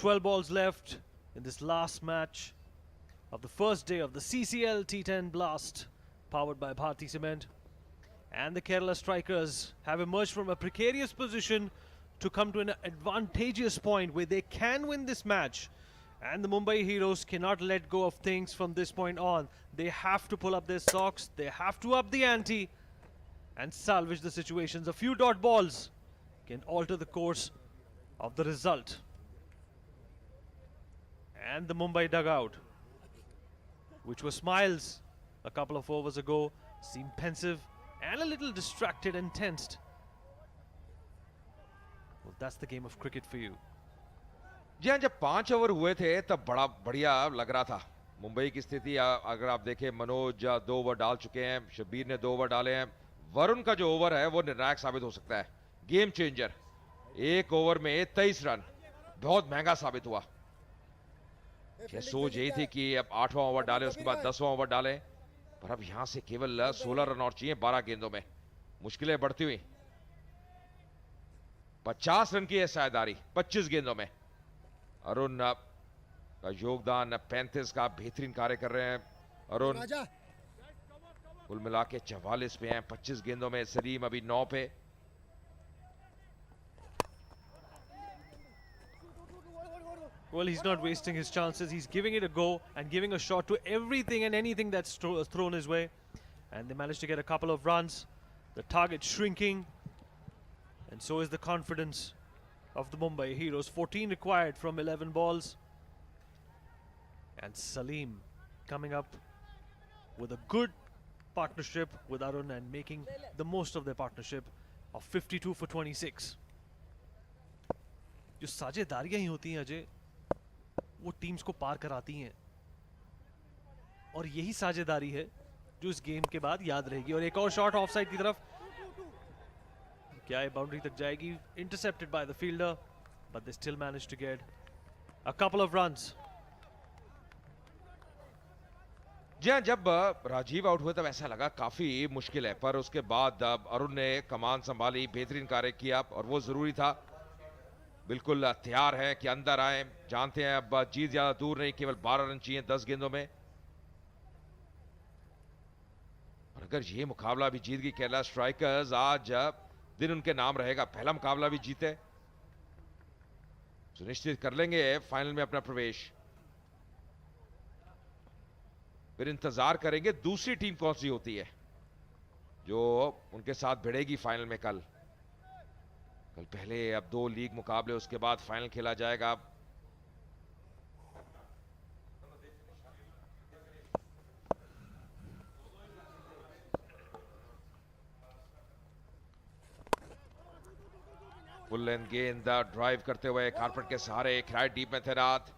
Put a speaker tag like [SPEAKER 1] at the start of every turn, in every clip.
[SPEAKER 1] 12 balls left in this last match of the first day of the CCL T10 Blast, powered by Bharti Cement. And the Kerala Strikers have emerged from a precarious position to come to an advantageous point where they can win this match. And the Mumbai Heroes cannot let go of things from this point on. They have to pull up their socks, they have to up the ante and salvage the situations. A few dot balls can alter the course of the result. And the Mumbai dugout, which was smiles a couple of overs ago, seemed pensive and a little distracted and tensed. Well, that's the game of cricket for you.
[SPEAKER 2] जी हाँ, जब 5 over हुए थे तब बड़ा बढ़िया लग रहा था मुंबई की स्थिति। अगर आप देखें, मनोज 2 ओवर डाल चुके हैं, शब्बीर ने 2 ओवर डाले हैं। वरुण का जो ओवर है वो निर्णायक साबित हो सकता है, गेम चेंजर। 1 ओवर में 23 रन, बहुत महंगा साबित हुआ। सोच यही थी कि अब 8वां ओवर डालें, उसके बाद 10वां ओवर डालें, पर अब यहां से केवल 16 रन और चाहिए 12 गेंदों में। मुश्किलें बढ़ती हुई। 50 रन की है साझेदारी 25 गेंदों में। अरुण का योगदान 35 का बेहतरीन कार्य कर रहे हैं। अरुण कुल मिला के 44 पे हैं 25 गेंदों में। सलीम अभी 9 पे।
[SPEAKER 1] Well, he's not wasting his chances. He's giving it a go and giving a shot to everything and anything that's thrown his way. And they managed to get a couple of runs. The target shrinking. And so is the confidence of the Mumbai Heroes. 14 required from 11 balls. And Salim coming up with a good partnership with Arun and making the most of their partnership of 52 for 26. जो साझेदारियां ही होती हैं अजय, वो teams को पार कराती हैं, और यही साझेदारी है जो इस गेम के बाद याद रहेगी। और एक और शॉट ऑफ साइड की तरफ, क्या ये बाउंड्री तक जाएगी? Intercepted by the fielder, but they still manage to get a couple of runs.
[SPEAKER 2] जी हाँ, जब राजीव आउट हुए तब ऐसा लगा काफी मुश्किल है, पर उसके बाद अरुण ने कमान संभाली, बेहतरीन कार्य किया और वो जरूरी था। बिल्कुल तैयार है कि अंदर आए, जानते हैं अब जीत ज्यादा दूर नहीं, केवल 12 रन चाहिए 10 गेंदों में। और अगर ये मुकाबला भी जीत गई केरला स्ट्राइकर्स, आज दिन उनके नाम रहेगा। पहला मुकाबला भी जीते, सुनिश्चित कर लेंगे फाइनल में अपना प्रवेश। फिर इंतजार करेंगे दूसरी टीम कौन सी होती है जो उनके साथ भिड़ेगी फाइनल में। कल पहले अब 2 लीग मुकाबले, उसके बाद फाइनल खेला जाएगा। फुल लेंथ गेंद ड्राइव करते हुए कारपेट के सहारे, खिलाड़ी डीप में थे रात।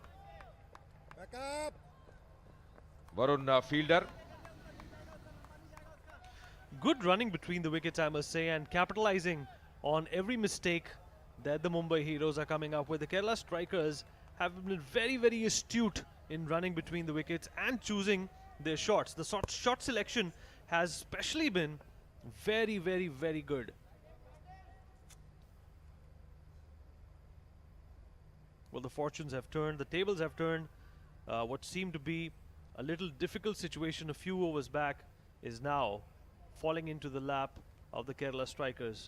[SPEAKER 2] Varun fielder.
[SPEAKER 1] Good running between the wickets, I must say, and capitalizing on every mistake that the Mumbai Heroes are coming up with. The Kerala Strikers have been very, very astute in running between the wickets and choosing their shots. The shot selection has especially been very, very, very good. Well, the fortunes have turned, the tables have turned. What seemed to be a little difficult situation a few overs back is now falling into the lap of the Kerala Strikers.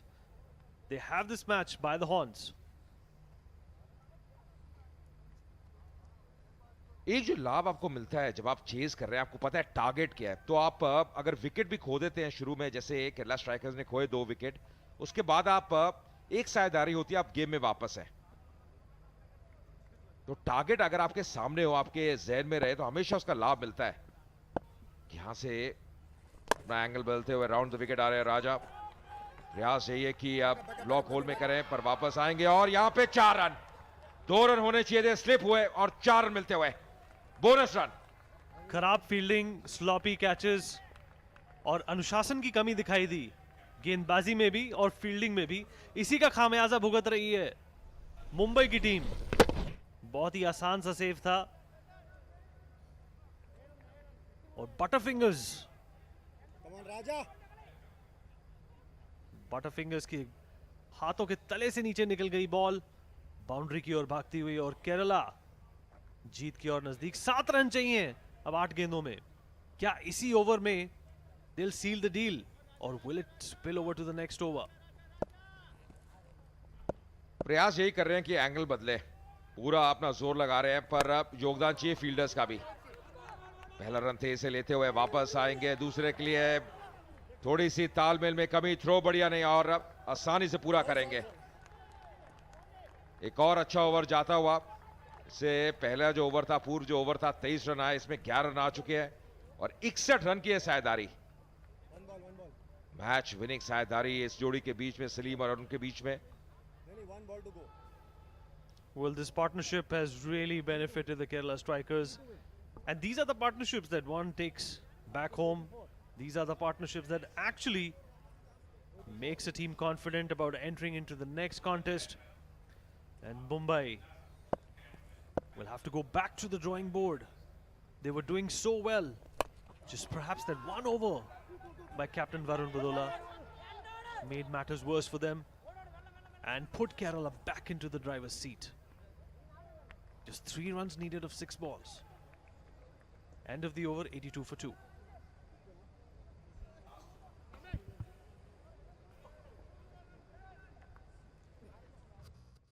[SPEAKER 1] They have this match by the horns.
[SPEAKER 2] एक जो लाभ आपको मिलता है जब आप chase कर रहे हैं, आपको पता है टारगेट क्या है, तो आप अगर विकेट भी खो देते हैं शुरू में, जैसे केरला स्ट्राइकर्स ने खोए 2 विकेट, उसके बाद आप एक साझेदारी होती है, आप गेम में वापस है। तो टारगेट अगर आपके सामने हो, आपके जहन में रहे, तो हमेशा उसका लाभ मिलता है। यहां से अपना एंगल बदलते हुए राउंड द विकेट आ रहे हैं राजा। प्रयास यही है कि आप ब्लॉक होल में करें, पर वापस आएंगे और यहां पे 4 रन, 2 रन होने चाहिए थे, स्लिप हुए और 4 रन मिलते हुए बोनस रन।
[SPEAKER 1] खराब फील्डिंग, स्लॉपी कैचेस और अनुशासन की कमी दिखाई दी गेंदबाजी में भी और फील्डिंग में भी। इसी का खामियाजा भुगत रही है मुंबई की टीम। बहुत ही आसान सा सेव था और बटरफिंगर्स के हाथों के तले से नीचे निकल गई बॉल। बाउंड्री की ओर भागती हुई और केरला जीत की ओर नजदीक। 7 रन चाहिए अब 8 गेंदों में। क्या इसी ओवर में they'll seal the deal or will it spill over to the next over?
[SPEAKER 2] प्रयास यही कर रहे हैं कि एंगल बदले, पूरा अपना जोर लगा रहे हैं, पर अब योगदान चाहिए फील्डर्स का भी। पहला रन तेज से लेते हुए वापस आएंगे, दूसरे के लिए थोड़ी सी तालमेल में कमी, थ्रो बढ़िया नहीं और अब आसानी से पूरा करेंगे। एक और अच्छा ओवर जाता हुआ। इससे पहला जो ओवर था, पूर्व जो ओवर था, 23 रन आए, इसमें 11 रन आ चुके हैं और 61 रन की है साझेदारी। मैच विनिंग साझेदारी इस जोड़ी के बीच में, सलीम और उनके बीच में।
[SPEAKER 1] Well, this partnership has really benefited the Kerala strikers, and these are the partnerships that one takes back home. These are the partnerships that actually makes a team confident about entering into the next contest. And Mumbai will have to go back to the drawing board. They were doing so well, just perhaps that one over by captain Varun Badola made matters worse for them and put Kerala back into the driver's seat. Just 3 runs needed of 6 balls. End of the over, 82 for 2.